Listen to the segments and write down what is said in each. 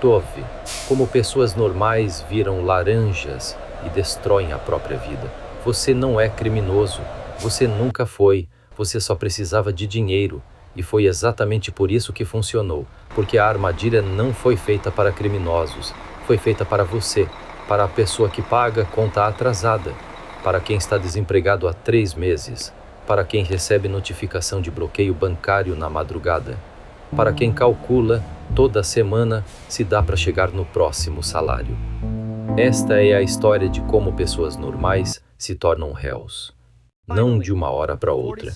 Tove, como pessoas normais viram laranjas e destroem a própria vida. Você não é criminoso, você nunca foi, você só precisava de dinheiro, e foi exatamente por isso que funcionou, porque a armadilha não foi feita para criminosos, foi feita para você, para a pessoa que paga conta atrasada, para quem está desempregado há 3 meses, para quem recebe notificação de bloqueio bancário na madrugada, para quem calcula toda semana se dá para chegar no próximo salário. Esta é a história de como pessoas normais se tornam réus. Não de uma hora para outra,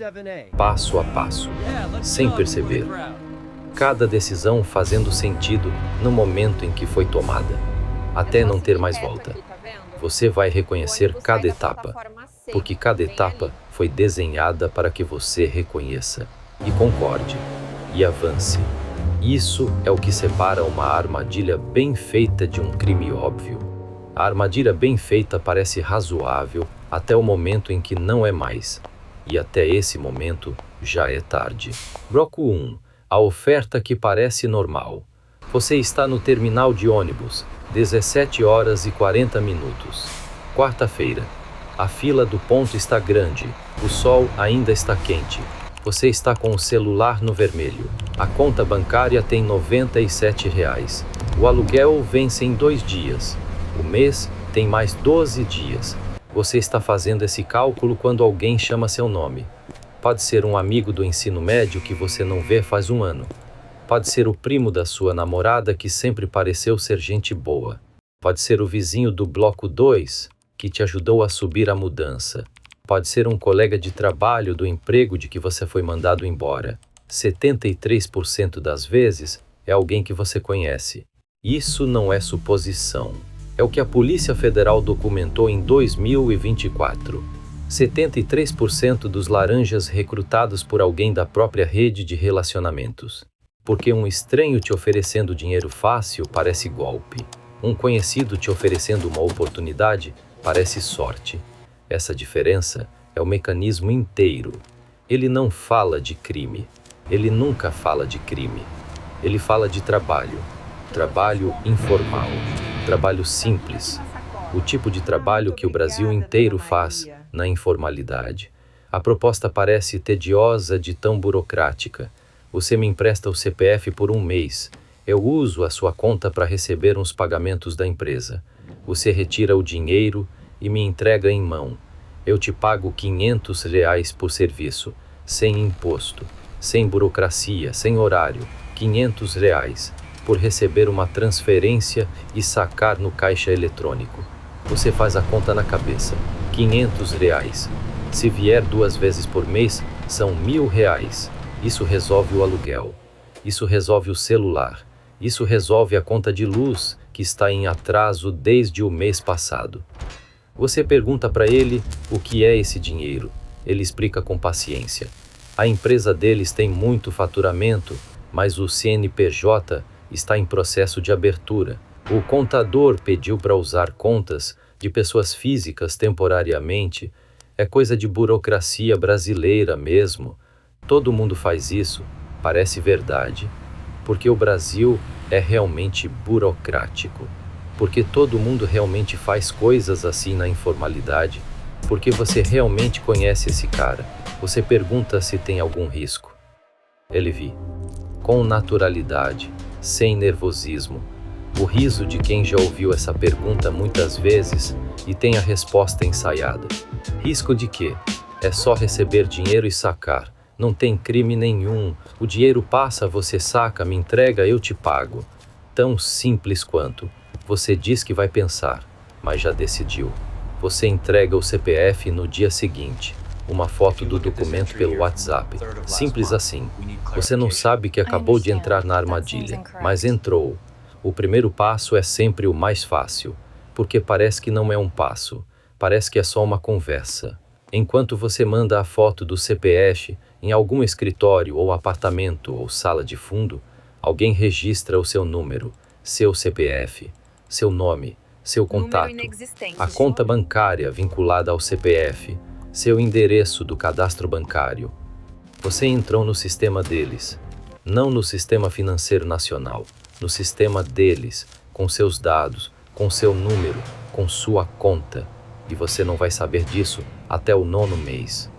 passo a passo, sem perceber. Cada decisão fazendo sentido no momento em que foi tomada, até não ter mais volta. Você vai reconhecer cada etapa, porque cada etapa foi desenhada para que você reconheça, e concorde, e avance. Isso é o que separa uma armadilha bem feita de um crime óbvio. A armadilha bem feita parece razoável até o momento em que não é mais. E até esse momento já é tarde. Bloco 1. A oferta que parece normal. Você está no terminal de ônibus, 17 horas e 40 minutos. Quarta-feira. A fila do ponto está grande, o sol ainda está quente. Você está com o celular no vermelho. A conta bancária tem R$ 97. O aluguel vence em 2 dias. O mês tem mais 12 dias. Você está fazendo esse cálculo quando alguém chama seu nome. Pode ser um amigo do ensino médio que você não vê faz 1 ano. Pode ser o primo da sua namorada que sempre pareceu ser gente boa. Pode ser o vizinho do bloco 2 que te ajudou a subir a mudança. Pode ser um colega de trabalho do emprego de que você foi mandado embora. 73% das vezes é alguém que você conhece. Isso não é suposição. É o que a Polícia Federal documentou em 2024. 73% dos laranjas recrutados por alguém da própria rede de relacionamentos. Porque um estranho te oferecendo dinheiro fácil parece golpe. Um conhecido te oferecendo uma oportunidade parece sorte. Essa diferença é o mecanismo inteiro. Ele não fala de crime. Ele nunca fala de crime. Ele fala de trabalho. Trabalho informal. Trabalho simples. O tipo de trabalho que o Brasil inteiro faz na informalidade. A proposta parece tediosa de tão burocrática. Você me empresta o CPF por 1 mês. Eu uso a sua conta para receber uns pagamentos da empresa. Você retira o dinheiro e me entrega em mão. Eu te pago R$ 500 por serviço, sem imposto, sem burocracia, sem horário. R$ 500 por receber uma transferência e sacar no caixa eletrônico. Você faz a conta na cabeça. R$ 500. Se vier 2 vezes por mês, são R$ 1.000. Isso resolve o aluguel. Isso resolve o celular. Isso resolve a conta de luz, que está em atraso desde o mês passado. Você pergunta para ele o que é esse dinheiro. Ele explica com paciência. A empresa deles tem muito faturamento, mas o CNPJ está em processo de abertura. O contador pediu para usar contas de pessoas físicas temporariamente. É coisa de burocracia brasileira mesmo. Todo mundo faz isso. Parece verdade. Porque o Brasil é realmente burocrático. Porque todo mundo realmente faz coisas assim na informalidade. Porque você realmente conhece esse cara. Você pergunta se tem algum risco. Ele vi. Com naturalidade, sem nervosismo. O riso de quem já ouviu essa pergunta muitas vezes e tem a resposta ensaiada. Risco de quê? É só receber dinheiro e sacar. Não tem crime nenhum. O dinheiro passa, você saca, me entrega, eu te pago. Tão simples quanto. Você diz que vai pensar, mas já decidiu. Você entrega o CPF no dia seguinte. Uma foto do documento pelo WhatsApp. Simples assim. Você não sabe que acabou de entrar na armadilha, mas entrou. O primeiro passo é sempre o mais fácil, porque parece que não é um passo. Parece que é só uma conversa. Enquanto você manda a foto do CPF em algum escritório ou apartamento ou sala de fundo, alguém registra o seu número, seu CPF, seu nome, seu contato, a conta bancária vinculada ao CPF, seu endereço do cadastro bancário. Você entrou no sistema deles, não no Sistema Financeiro Nacional. no sistema deles, com seus dados, com seu número, com sua conta. E você não vai saber disso até o 9º mês.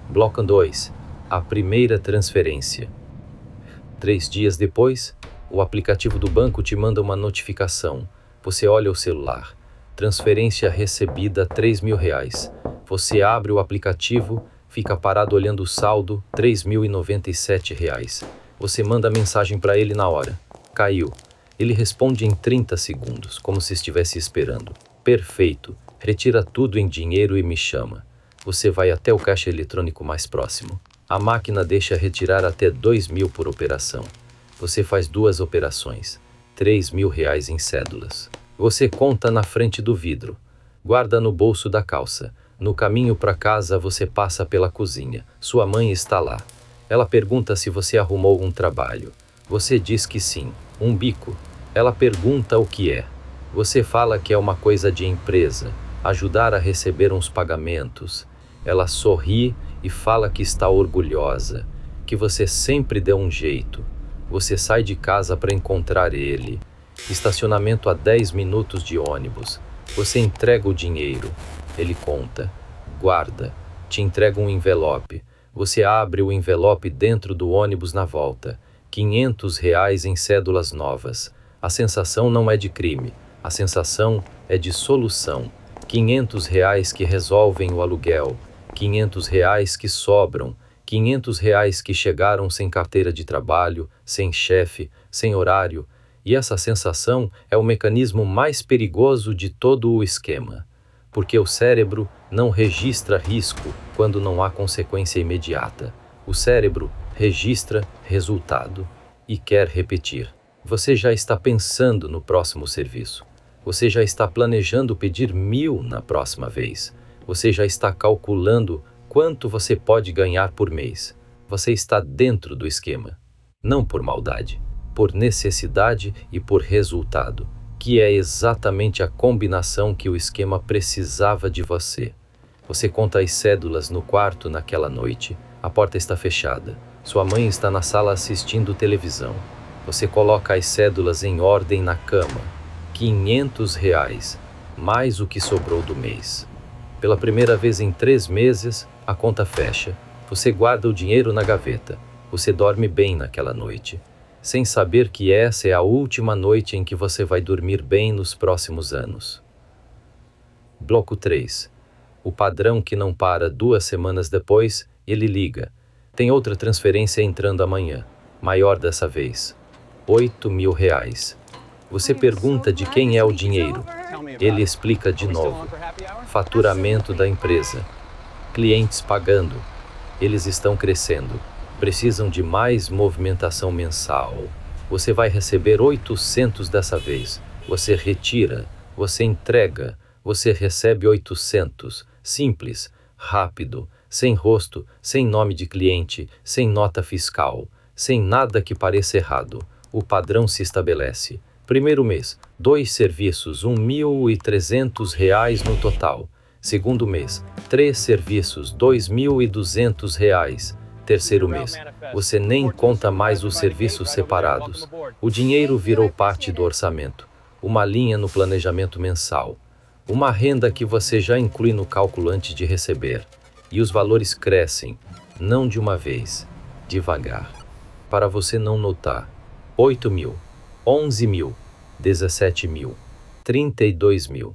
Bloco 2. A primeira transferência. 3 dias depois, o aplicativo do banco te manda uma notificação. Você olha o celular. Transferência recebida R$3.000. Você abre o aplicativo, fica parado olhando o saldo, R$3.097. Você manda mensagem para ele na hora. Caiu. Ele responde em 30 segundos, como se estivesse esperando. Perfeito. Retira tudo em dinheiro e me chama. Você vai até o caixa eletrônico mais próximo. A máquina deixa retirar até R$2.000 por operação. Você faz 2 operações. R$3.000 em cédulas. Você conta na frente do vidro. Guarda no bolso da calça. No caminho para casa você passa pela cozinha. Sua mãe está lá. Ela pergunta se você arrumou um trabalho. Você diz que sim. Um bico. Ela pergunta o que é. Você fala que é uma coisa de empresa. Ajudar a receber uns pagamentos. Ela sorri e fala que está orgulhosa. Que você sempre deu um jeito. Você sai de casa para encontrar ele. Estacionamento a 10 minutos de ônibus. Você entrega o dinheiro. Ele conta. Guarda. Te entrega um envelope. Você abre o envelope dentro do ônibus na volta. R$500 em cédulas novas. A sensação não é de crime. A sensação é de solução. R$500 que resolvem o aluguel. R$500 que sobram. R$500 que chegaram sem carteira de trabalho, sem chefe, sem horário. E essa sensação é o mecanismo mais perigoso de todo o esquema. Porque o cérebro não registra risco quando não há consequência imediata. O cérebro registra resultado e quer repetir. Você já está pensando no próximo serviço. Você já está planejando pedir 1.000 na próxima vez. Você já está calculando quanto você pode ganhar por mês. Você está dentro do esquema. Não por maldade, por necessidade e por resultado, que é exatamente a combinação que o esquema precisava de você. Você conta as cédulas no quarto naquela noite. A porta está fechada. Sua mãe está na sala assistindo televisão. Você coloca as cédulas em ordem na cama. R$500, mais o que sobrou do mês. Pela primeira vez em 3 meses, a conta fecha. Você guarda o dinheiro na gaveta. Você dorme bem naquela noite, sem saber que essa é a última noite em que você vai dormir bem nos próximos anos. Bloco 3. O padrão que não para 2 semanas depois, ele liga. Tem outra transferência entrando amanhã, maior dessa vez. R$8.000. Você pergunta de quem é o dinheiro. Ele explica de novo. Faturamento da empresa. Clientes pagando. Eles estão crescendo. Precisam de mais movimentação mensal. Você vai receber 800 dessa vez. Você retira. Você entrega. Você recebe 800. Simples. Rápido. Sem rosto. Sem nome de cliente. Sem nota fiscal. Sem nada que pareça errado. O padrão se estabelece. Primeiro mês, 2 serviços, R$1.300 no total. Segundo mês, 3 serviços, R$2.200. Terceiro mês, você nem conta mais os serviços separados. O dinheiro virou parte do orçamento, uma linha no planejamento mensal, uma renda que você já inclui no cálculo antes de receber. E os valores crescem, não de uma vez, devagar. Para você não notar, 8.000. 11.000, 17.000, 32.000.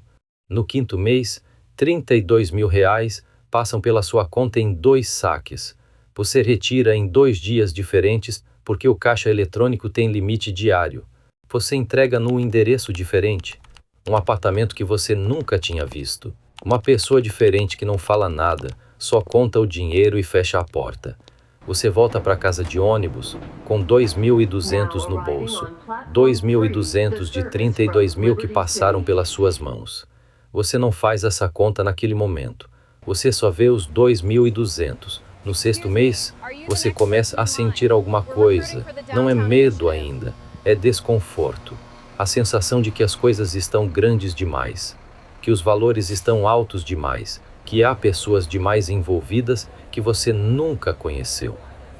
No 5º mês, R$32.000 passam pela sua conta em 2 saques. Você retira em 2 dias diferentes porque o caixa eletrônico tem limite diário. Você entrega num endereço diferente, um apartamento que você nunca tinha visto. Uma pessoa diferente que não fala nada, só conta o dinheiro e fecha a porta. Você volta para casa de ônibus com R$2.200 no bolso. R$2.200 de 32.000 que passaram pelas suas mãos. Você não faz essa conta naquele momento. Você só vê os 2.200. No 6º mês, você começa a sentir alguma coisa. Não é medo ainda, é desconforto. A sensação de que as coisas estão grandes demais, que os valores estão altos demais, que há pessoas demais envolvidas que você nunca conheceu.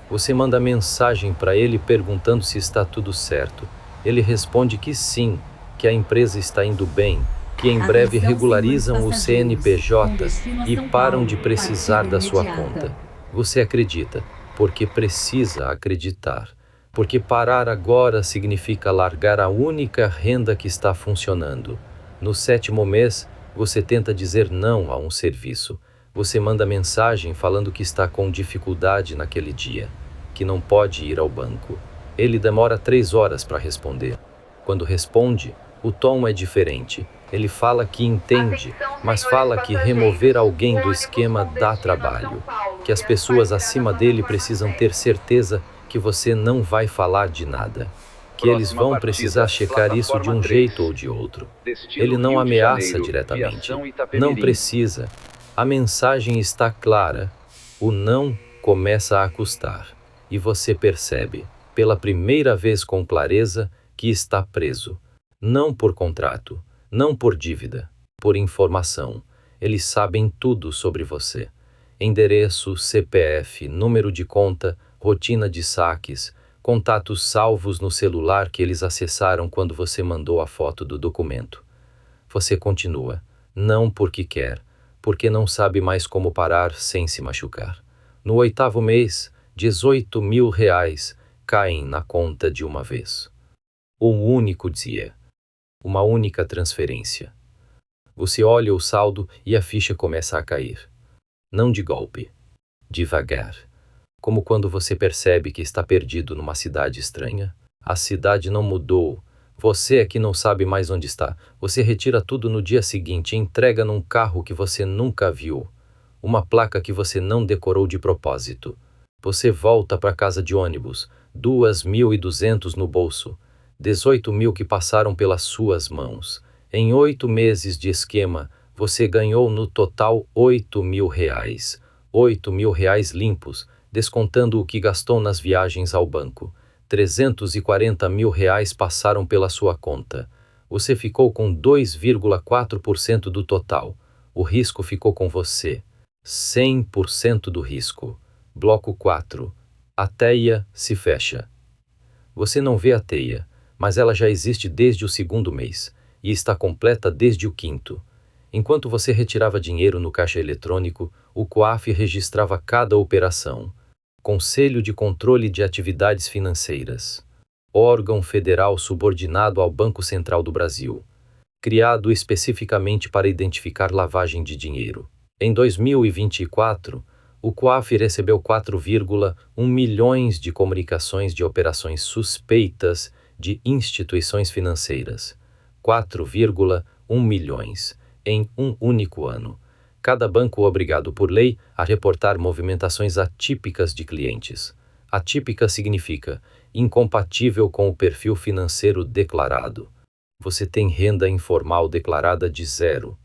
Você manda mensagem para ele perguntando se está tudo certo. Ele responde que sim, que a empresa está indo bem, que em breve regularizam o CNPJ e param de precisar da sua conta. Você acredita, porque precisa acreditar. Porque parar agora significa largar a única renda que está funcionando. No 7º mês, você tenta dizer não a um serviço. Você manda mensagem falando que está com dificuldade naquele dia, que não pode ir ao banco. Ele demora 3 horas para responder. Quando responde, o tom é diferente. Ele fala que entende, mas fala que remover alguém do esquema dá trabalho, que as pessoas acima dele precisam ter certeza que você não vai falar de nada, que eles vão precisar checar isso de um jeito ou de outro. Ele não ameaça diretamente, não precisa. A mensagem está clara. O não começa a custar, e você percebe, pela primeira vez com clareza, que está preso. Não por contrato, não por dívida, por informação. Eles sabem tudo sobre você. Endereço, CPF, número de conta, rotina de saques, contatos salvos no celular que eles acessaram quando você mandou a foto do documento. Você continua, não porque quer, porque não sabe mais como parar sem se machucar. No 8º mês, 18 mil reais caem na conta de uma vez. Um único dia. Uma única transferência. Você olha o saldo e a ficha começa a cair. Não de golpe. Devagar. Como quando você percebe que está perdido numa cidade estranha. A cidade não mudou. Você é que não sabe mais onde está. Você retira tudo no dia seguinte e entrega num carro que você nunca viu. Uma placa que você não decorou de propósito. Você volta para casa de ônibus. 2.200 no bolso. 18 mil que passaram pelas suas mãos. Em 8 meses de esquema, você ganhou no total 8 mil reais. 8 mil reais limpos, descontando o que gastou nas viagens ao banco. 340 mil reais passaram pela sua conta. Você ficou com 2,4% do total. O risco ficou com você. 100% do risco. Bloco 4. A teia se fecha. Você não vê a teia, mas ela já existe desde o 2º mês, e está completa desde o 5º. Enquanto você retirava dinheiro no caixa eletrônico, o COAF registrava cada operação. Conselho de Controle de Atividades Financeiras. Órgão federal subordinado ao Banco Central do Brasil. Criado especificamente para identificar lavagem de dinheiro. Em 2024, o COAF recebeu 4,1 milhões de comunicações de operações suspeitas de instituições financeiras. 4,1 milhões em um único ano. Cada banco obrigado por lei a reportar movimentações atípicas de clientes. Atípica significa incompatível com o perfil financeiro declarado. Você tem renda informal declarada de 0.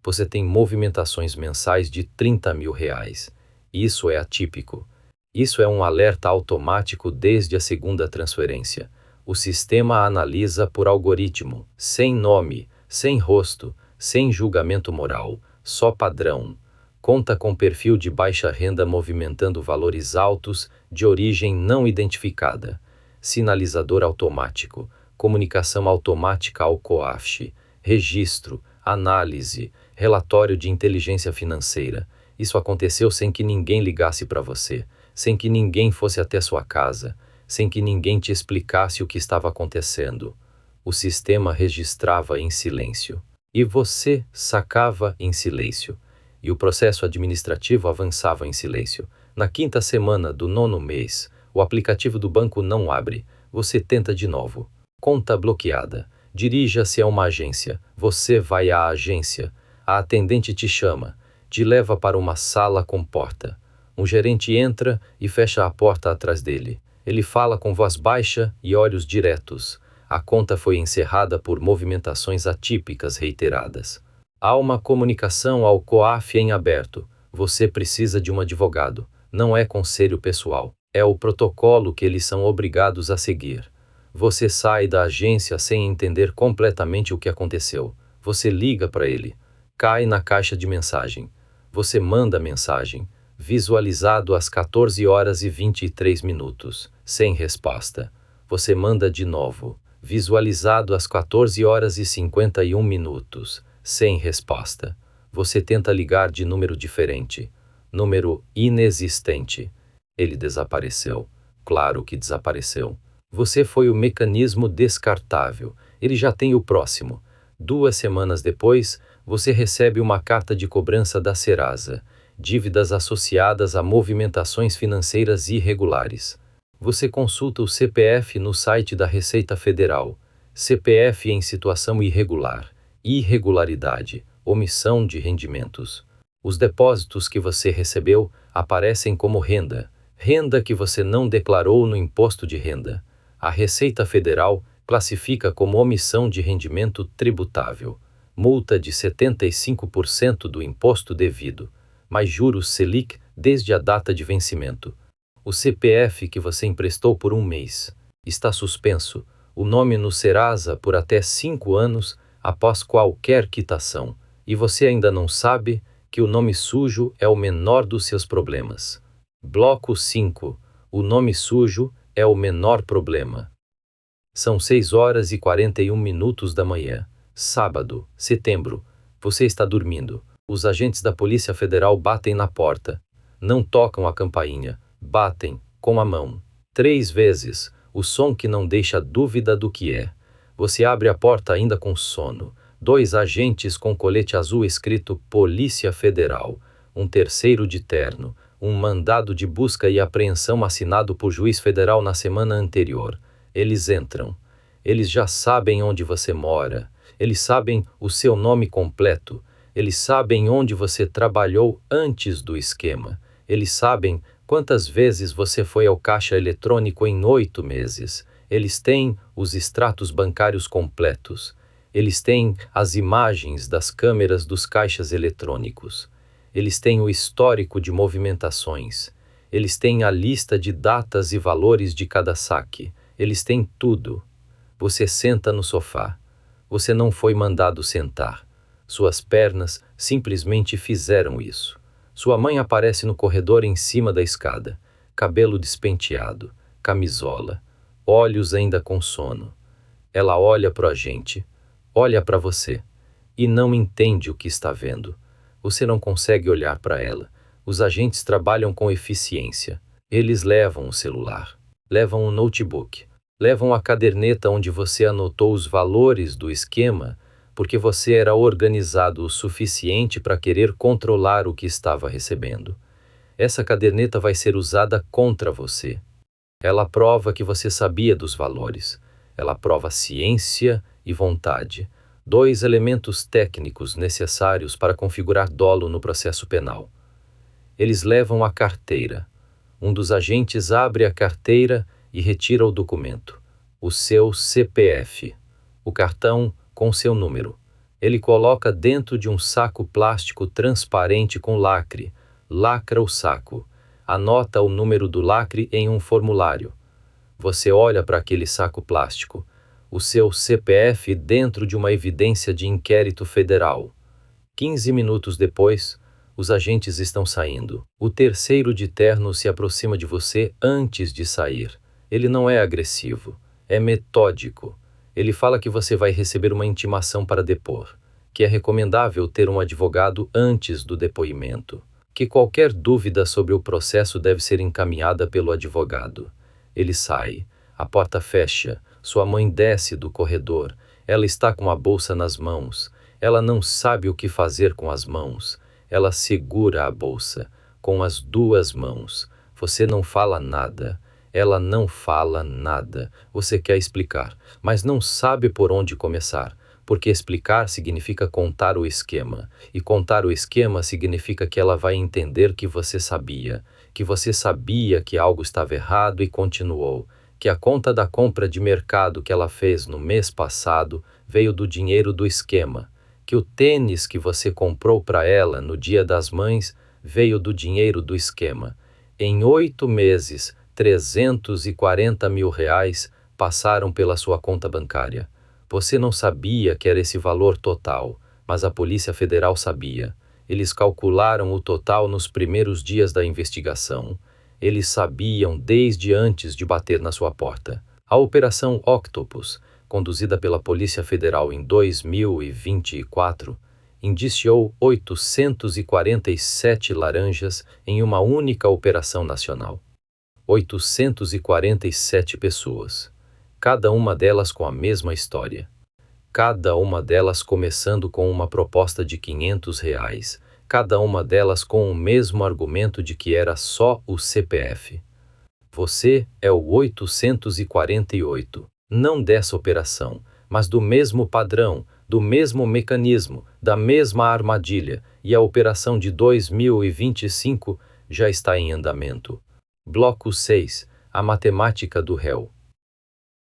Você tem movimentações mensais de 30 mil reais. Isso é atípico. Isso é um alerta automático desde a 2ª transferência. O sistema analisa por algoritmo, sem nome, sem rosto, sem julgamento moral, só padrão. Conta com perfil de baixa renda movimentando valores altos de origem não identificada. Sinalizador automático, comunicação automática ao COAF, registro, análise, relatório de inteligência financeira. Isso aconteceu sem que ninguém ligasse para você, sem que ninguém fosse até sua casa, sem que ninguém te explicasse o que estava acontecendo. O sistema registrava em silêncio. E você sacava em silêncio. E o processo administrativo avançava em silêncio. Na 5ª semana do 9º mês, o aplicativo do banco não abre. Você tenta de novo. Conta bloqueada. Dirija-se a uma agência. Você vai à agência. A atendente te chama. Te leva para uma sala com porta. Um gerente entra e fecha a porta atrás dele. Ele fala com voz baixa e olhos diretos. A conta foi encerrada por movimentações atípicas reiteradas. Há uma comunicação ao COAF em aberto. Você precisa de um advogado. Não é conselho pessoal. É o protocolo que eles são obrigados a seguir. Você sai da agência sem entender completamente o que aconteceu. Você liga para ele. Cai na caixa de mensagem. Você manda a mensagem. Visualizado às 14 horas e 23 minutos. Sem resposta. Você manda de novo. Visualizado às 14 horas e 51 minutos, sem resposta. Você tenta ligar de número diferente. Número inexistente. Ele desapareceu. Claro que desapareceu. Você foi o mecanismo descartável. Ele já tem o próximo. 2 semanas depois, você recebe uma carta de cobrança da Serasa. Dívidas associadas a movimentações financeiras irregulares. Você consulta o CPF no site da Receita Federal. CPF em situação irregular. Irregularidade. Omissão de rendimentos. Os depósitos que você recebeu aparecem como renda. Renda que você não declarou no imposto de renda. A Receita Federal classifica como omissão de rendimento tributável. Multa de 75% do imposto devido, mais juros Selic desde a data de vencimento. O CPF que você emprestou por 1 mês está suspenso. O nome no Serasa por até 5 anos após qualquer quitação. E você ainda não sabe que o nome sujo é o menor dos seus problemas. Bloco 5. O nome sujo é o menor problema. São 6 horas e 41 minutos da manhã. Sábado, setembro. Você está dormindo. Os agentes da Polícia Federal batem na porta. Não tocam a campainha. Batem, com a mão. 3 vezes, o som que não deixa dúvida do que é. Você abre a porta ainda com sono. 2 agentes com colete azul escrito Polícia Federal. Um terceiro de terno. Um mandado de busca e apreensão assinado por juiz federal na semana anterior. Eles entram. Eles já sabem onde você mora. Eles sabem o seu nome completo. Eles sabem onde você trabalhou antes do esquema. Eles sabem quantas vezes você foi ao caixa eletrônico em 8 meses. Eles têm os extratos bancários completos. Eles têm as imagens das câmeras dos caixas eletrônicos. Eles têm o histórico de movimentações. Eles têm a lista de datas e valores de cada saque. Eles têm tudo. Você senta no sofá. Você não foi mandado sentar. Suas pernas simplesmente fizeram isso. Sua mãe aparece no corredor em cima da escada. Cabelo despenteado, camisola, olhos ainda com sono. Ela olha para a gente, olha para você, e não entende o que está vendo. Você não consegue olhar para ela. Os agentes trabalham com eficiência. Eles levam o celular, levam o notebook, levam a caderneta onde você anotou os valores do esquema, porque você era organizado o suficiente para querer controlar o que estava recebendo. Essa caderneta vai ser usada contra você. Ela prova que você sabia dos valores. Ela prova ciência e vontade. 2 elementos técnicos necessários para configurar dolo no processo penal. Eles levam a carteira. Um dos agentes abre a carteira e retira o documento. O seu CPF. O cartão com seu número. Ele coloca dentro de um saco plástico transparente com lacre. Lacra o saco. Anota o número do lacre em um formulário. Você olha para aquele saco plástico. O seu CPF dentro de uma evidência de inquérito federal. 15 minutos depois, os agentes estão saindo. O terceiro de terno se aproxima de você antes de sair. Ele não é agressivo, é metódico. Ele fala que você vai receber uma intimação para depor, que é recomendável ter um advogado antes do depoimento, que qualquer dúvida sobre o processo deve ser encaminhada pelo advogado. Ele sai, a porta fecha, sua mãe desce do corredor, ela está com a bolsa nas mãos, ela não sabe o que fazer com as mãos, ela segura a bolsa, com as 2 mãos, você não fala nada. Ela não fala nada. Você quer explicar, mas não sabe por onde começar, porque explicar significa contar o esquema, e contar o esquema significa que ela vai entender que você sabia que algo estava errado e continuou, que a conta da compra de mercado que ela fez no mês passado veio do dinheiro do esquema, que o tênis que você comprou para ela no Dia das Mães veio do dinheiro do esquema. Em 8 meses, 340 mil reais passaram pela sua conta bancária. Você não sabia que era esse valor total, mas a Polícia Federal sabia. Eles calcularam o total nos primeiros dias da investigação. Eles sabiam desde antes de bater na sua porta. A Operação Octopus conduzida pela Polícia Federal em 2024, indiciou 847 laranjas em uma única operação nacional. 847 pessoas, cada uma delas com a mesma história. Cada uma delas começando com uma proposta de R$ 500, cada uma delas com o mesmo argumento de que era só o CPF. Você é o 848, não dessa operação, mas do mesmo padrão, do mesmo mecanismo, da mesma armadilha, e a operação de 2025 já está em andamento. Bloco 6. A matemática do réu.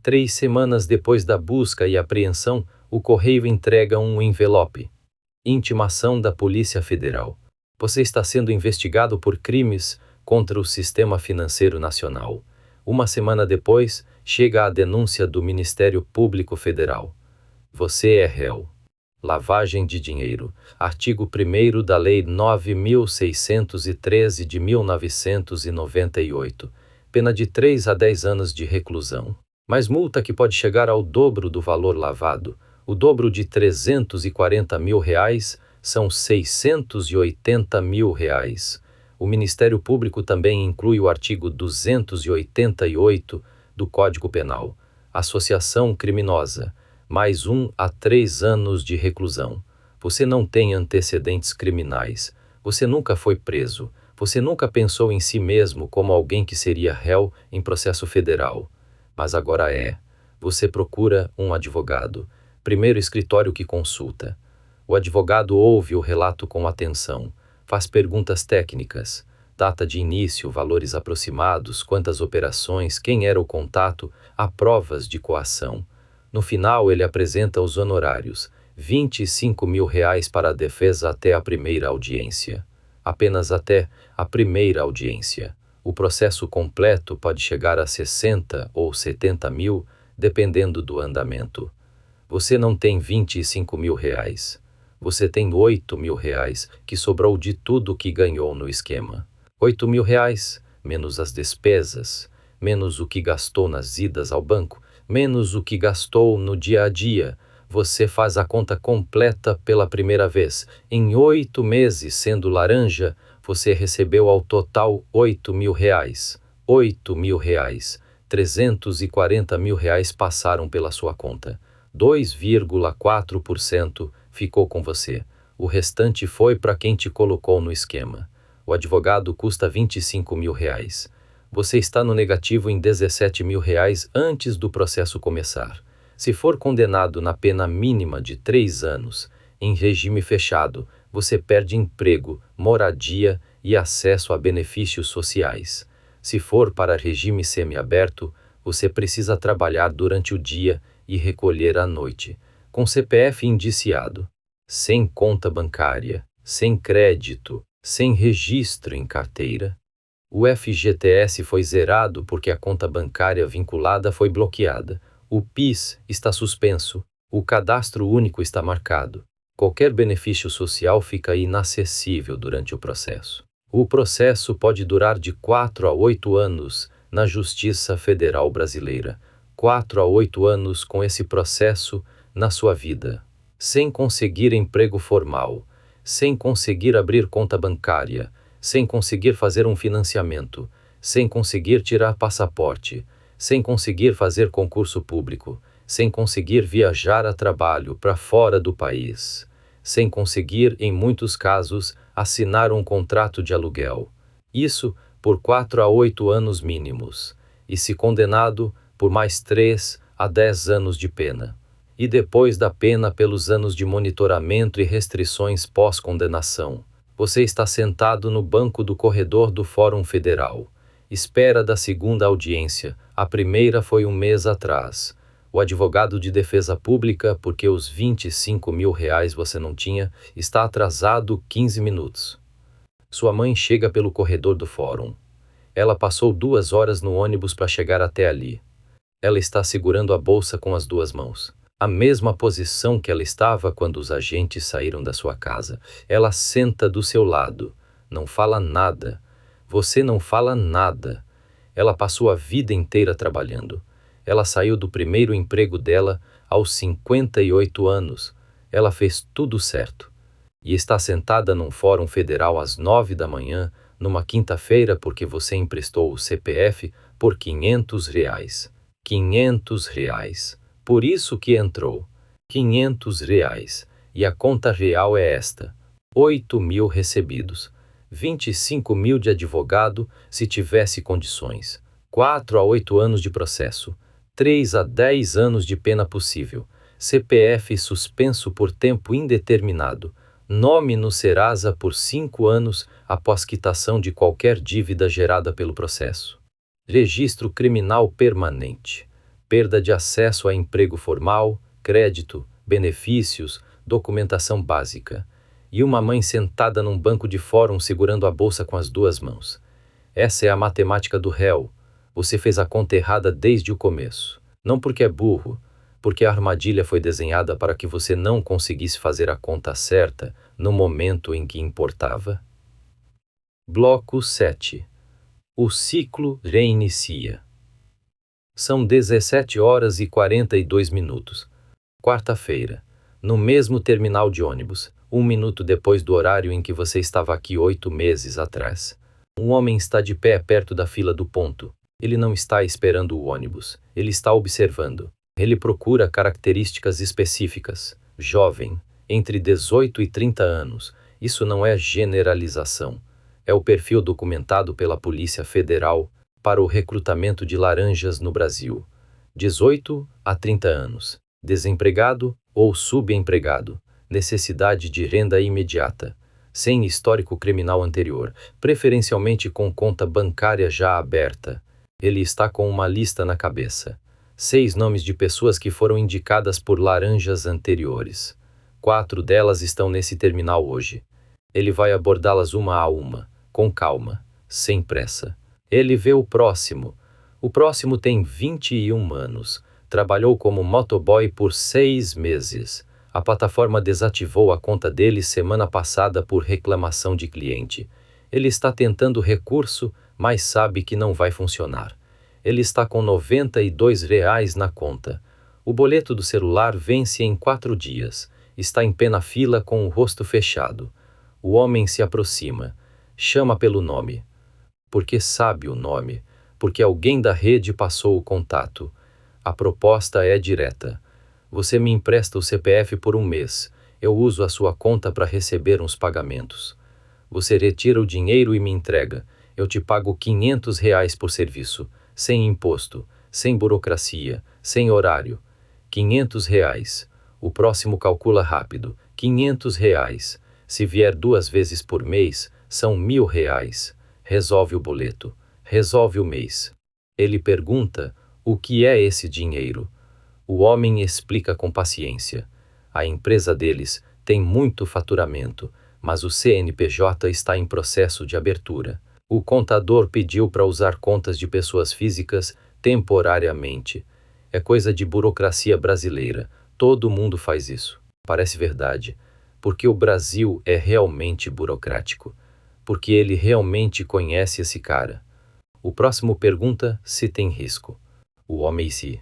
3 semanas depois da busca e apreensão, o correio entrega um envelope. Intimação da Polícia Federal. Você está sendo investigado por crimes contra o Sistema Financeiro Nacional. Uma semana depois, chega a denúncia do Ministério Público Federal. Você é réu. Lavagem de dinheiro. Artigo 1º da Lei 9.613 de 1998. Pena de 3 a 10 anos de reclusão. Mas multa que pode chegar ao dobro do valor lavado. O dobro de R$ 340 mil são R$ 680 mil. O Ministério Público também inclui o artigo 288 do Código Penal. Associação criminosa. Mais 1 a 3 anos de reclusão. Você não tem antecedentes criminais. Você nunca foi preso. Você nunca pensou em si mesmo como alguém que seria réu em processo federal. Mas agora é. Você procura um advogado. Primeiro escritório que consulta. O advogado ouve o relato com atenção. Faz perguntas técnicas. Data de início, valores aproximados, quantas operações, quem era o contato, há provas de coação. No final, ele apresenta os honorários, R$ 25 mil para a defesa até a primeira audiência. Apenas até a primeira audiência. O processo completo pode chegar a 60 ou 70 mil, dependendo do andamento. Você não tem R$ 25 mil. Você tem R$ 8 mil, que sobrou de tudo que ganhou no esquema. R$ 8 mil, menos as despesas, menos o que gastou nas idas ao banco, menos o que gastou no dia a dia. Você faz a conta completa pela primeira vez. Em 8 meses sendo laranja, você recebeu ao total R$ 8 mil. R$ 8 mil. R$ 340 mil passaram pela sua conta. 2,4% ficou com você. O restante foi para quem te colocou no esquema. O advogado custa R$ 25 mil. Você está no negativo em R$ 17 mil antes do processo começar. Se for condenado na pena mínima de 3 anos, em regime fechado, você perde emprego, moradia e acesso a benefícios sociais. Se for para regime semiaberto, você precisa trabalhar durante o dia e recolher à noite, com CPF indiciado, sem conta bancária, sem crédito, sem registro em carteira. O FGTS foi zerado porque a conta bancária vinculada foi bloqueada. O PIS está suspenso. O cadastro único está marcado. Qualquer benefício social fica inacessível durante o processo. O processo pode durar de 4 a 8 anos na Justiça Federal Brasileira. 4 a 8 anos com esse processo na sua vida. Sem conseguir emprego formal, sem conseguir abrir conta bancária, sem conseguir fazer um financiamento, sem conseguir tirar passaporte, sem conseguir fazer concurso público, sem conseguir viajar a trabalho para fora do país, sem conseguir, em muitos casos, assinar um contrato de aluguel. Isso por 4 a 8 anos mínimos, e se condenado, por mais 3 a 10 anos de pena. E depois da pena pelos anos de monitoramento e restrições pós-condenação. Você está sentado no banco do corredor do Fórum Federal. Espera da segunda audiência. A primeira foi 1 mês atrás. O advogado de defesa pública, porque os R$ 25 mil você não tinha, está atrasado 15 minutos. Sua mãe chega pelo corredor do fórum. Ela passou 2 horas no ônibus para chegar até ali. Ela está segurando a bolsa com as 2 mãos. A mesma posição que ela estava quando os agentes saíram da sua casa. Ela senta do seu lado. Não fala nada. Você não fala nada. Ela passou a vida inteira trabalhando. Ela saiu do primeiro emprego dela Aos 58 anos, ela fez tudo certo. E está sentada num fórum federal às 9 da manhã, numa quinta-feira, porque você emprestou o CPF por R$ 500. R$ 500. Por isso que entrou. R$ 500. E a conta real é esta: 8.000 recebidos. 25.000 de advogado, se tivesse condições. 4 a 8 anos de processo. 3 a 10 anos de pena possível. CPF suspenso por tempo indeterminado. Nome no Serasa por 5 anos após quitação de qualquer dívida gerada pelo processo. Registro criminal permanente. Perda de acesso a emprego formal, crédito, benefícios, documentação básica. E uma mãe sentada num banco de fórum segurando a bolsa com as duas mãos. Essa é a matemática do réu. Você fez a conta errada desde o começo. Não porque é burro, porque a armadilha foi desenhada para que você não conseguisse fazer a conta certa no momento em que importava. Bloco 7. O ciclo reinicia. São 17h42. Quarta-feira. No mesmo terminal de ônibus, 1 minuto depois do horário em que você estava aqui 8 meses atrás. Um homem está de pé perto da fila do ponto. Ele não está esperando o ônibus. Ele está observando. Ele procura características específicas. Jovem, entre 18 e 30 anos. Isso não é generalização. É o perfil documentado pela Polícia Federal para o recrutamento de laranjas no Brasil. 18 a 30 anos. Desempregado ou subempregado. Necessidade de renda imediata. Sem histórico criminal anterior. Preferencialmente com conta bancária já aberta. Ele está com uma lista na cabeça. 6 nomes de pessoas que foram indicadas por laranjas anteriores. 4 delas estão nesse terminal hoje. Ele vai abordá-las uma a uma, com calma, sem pressa. Ele vê o próximo. O próximo tem 21 anos. Trabalhou como motoboy por 6 meses. A plataforma desativou a conta dele semana passada por reclamação de cliente. Ele está tentando recurso, mas sabe que não vai funcionar. Ele está com R$ 92 na conta. O boleto do celular vence em 4 dias. Está em pé na fila com o rosto fechado. O homem se aproxima. Chama pelo nome. Porque sabe o nome. Porque alguém da rede passou o contato. A proposta é direta. Você me empresta o CPF por 1 mês. Eu uso a sua conta para receber uns pagamentos. Você retira o dinheiro e me entrega. Eu te pago R$ 500 por serviço. Sem imposto, sem burocracia, sem horário. R$ 500. O próximo calcula rápido. R$ 500. Se vier 2 vezes por mês, são R$ 1.000. Resolve o boleto. Resolve o mês. Ele pergunta: o que é esse dinheiro? O homem explica com paciência. A empresa deles tem muito faturamento, mas o CNPJ está em processo de abertura. O contador pediu para usar contas de pessoas físicas temporariamente. É coisa de burocracia brasileira. Todo mundo faz isso. Parece verdade, porque o Brasil é realmente burocrático. Porque ele realmente conhece esse cara. O próximo pergunta se tem risco. O homem se,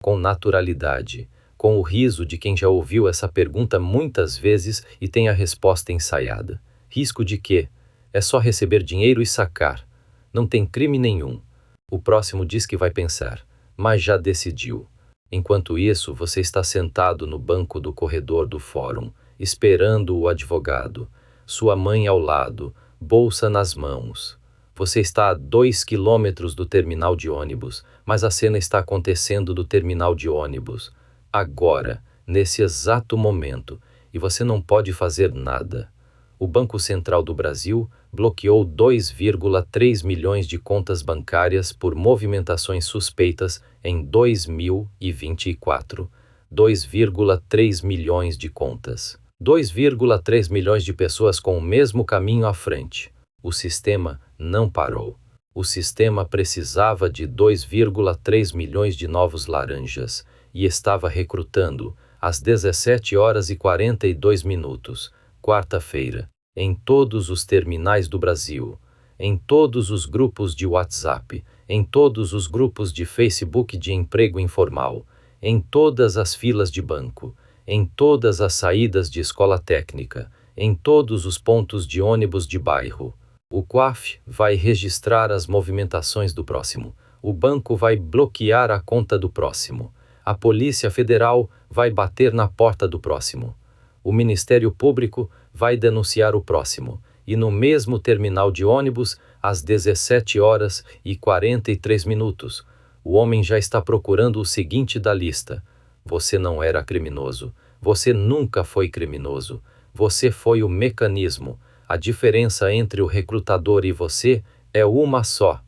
com naturalidade, com o riso de quem já ouviu essa pergunta muitas vezes e tem a resposta ensaiada. Risco de quê? É só receber dinheiro e sacar. Não tem crime nenhum. O próximo diz que vai pensar, mas já decidiu. Enquanto isso, você está sentado no banco do corredor do fórum, esperando o advogado. Sua mãe ao lado, bolsa nas mãos. Você está a 2 quilômetros do terminal de ônibus, mas a cena está acontecendo do terminal de ônibus. Agora, nesse exato momento, e você não pode fazer nada. O Banco Central do Brasil bloqueou 2,3 milhões de contas bancárias por movimentações suspeitas em 2024. 2,3 milhões de contas. 2,3 milhões de pessoas com o mesmo caminho à frente. O sistema não parou. O sistema precisava de 2,3 milhões de novos laranjas e estava recrutando às 17h42, quarta-feira, em todos os terminais do Brasil, em todos os grupos de WhatsApp, em todos os grupos de Facebook de emprego informal, em todas as filas de banco, em todas as saídas de escola técnica, em todos os pontos de ônibus de bairro. O COAF vai registrar as movimentações do próximo. O banco vai bloquear a conta do próximo. A Polícia Federal vai bater na porta do próximo. O Ministério Público vai denunciar o próximo. E no mesmo terminal de ônibus, às 17h43, o homem já está procurando o seguinte da lista: você não era criminoso. Você nunca foi criminoso. Você foi o mecanismo. A diferença entre o recrutador e você é uma só.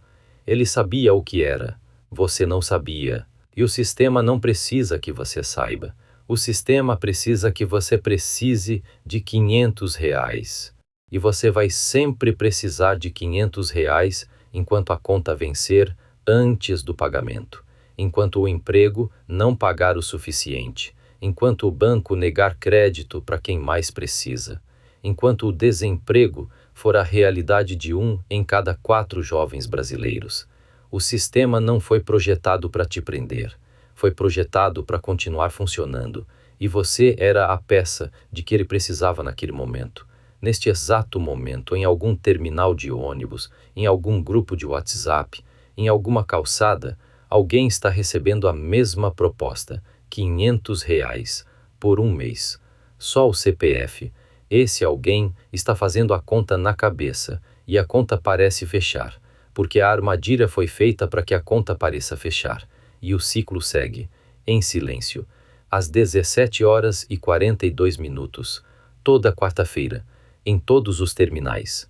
Ele sabia o que era. Você não sabia. E o sistema não precisa que você saiba. O sistema precisa que você precise de R$ 500. E você vai sempre precisar de R$ 500 enquanto a conta vencer antes do pagamento. Enquanto o emprego não pagar o suficiente. Enquanto o banco negar crédito para quem mais precisa. Enquanto o desemprego for a realidade de 1 em cada 4 jovens brasileiros. O sistema não foi projetado para te prender. Foi projetado para continuar funcionando. E você era a peça de que ele precisava naquele momento. Neste exato momento, em algum terminal de ônibus, em algum grupo de WhatsApp, em alguma calçada, alguém está recebendo a mesma proposta, R$ 500 por um mês. Só o CPF. Esse alguém está fazendo a conta na cabeça, e a conta parece fechar, porque a armadilha foi feita para que a conta pareça fechar, e o ciclo segue, em silêncio, às 17h42, toda quarta-feira, em todos os terminais.